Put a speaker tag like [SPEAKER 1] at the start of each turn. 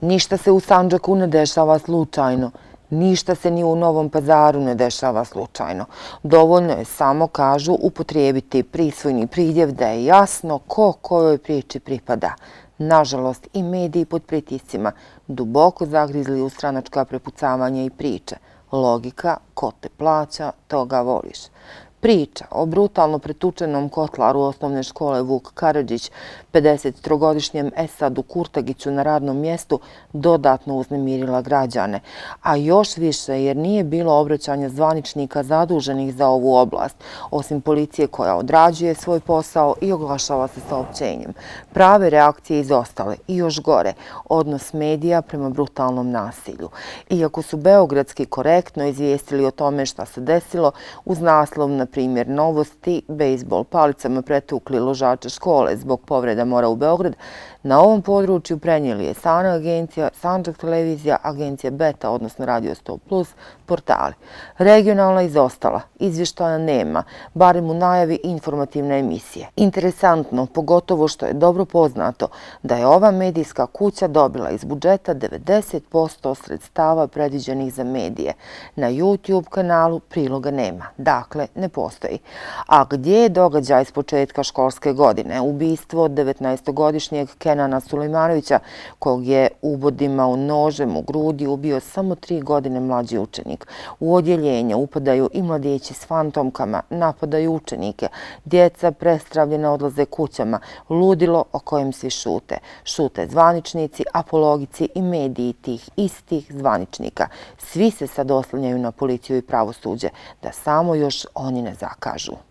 [SPEAKER 1] Ništa se u Sandžaku ne dešava slučajno. Ništa se ni u Novom Pazaru ne dešava slučajno. Dovoljno je samo, kažu, upotrijebiti prisvojni pridjev da je jasno ko kojoj priči pripada. Nažalost, i mediji pod pritiscima duboko zagrizli u stranačka prepucavanja i priče. Logika, ko te plaća, toga voliš. Priča o brutalno pretučenom kotlaru osnovne škole Vuk Karadžić, 53-godišnjem Esadu Kurtagiću na radnom mjestu, dodatno uznemirila građane. A još više jer nije bilo obraćanja zvaničnika zaduženih za ovu oblast, osim policije koja odrađuje svoj posao i oglašava se saopćenjem. Prave reakcije izostale i još gore, odnos medija prema brutalnom nasilju. Iako su beogradski korektno izvijestili o tome šta se desilo, uz naslov na primjer Novosti, bejsbol palicama pretukli ložača škole zbog povreda mora u Beograd, na ovom području prenijeli je SANA agencija, Sandžak televizija, agencija Beta, odnosno Radio 100+, portali. Regionalna izostala, izvještaja nema, barem u najavi informativne emisije. Interesantno, pogotovo što je dobro poznato da je ova medijska kuća dobila iz budžeta 90% sredstava predviđenih za medije. Na YouTube kanalu priloga nema, dakle ne postoji. A gdje je događaj s početka školske godine? Ubistvo 19-godišnjeg Kenana Sulejmanovića, kog je ubodima u nožem u grudi ubio samo 3 godine mlađi učenik. U odjeljenje upadaju i mladići s fantomkama, napadaju učenike. Djeca prestravljena odlaze kućama, ludilo o kojem svi šute. Šute zvaničnici, apologici i mediji tih istih zvaničnika. Svi se sad oslanjaju na policiju i pravosuđe, da samo još oni ne zakažu.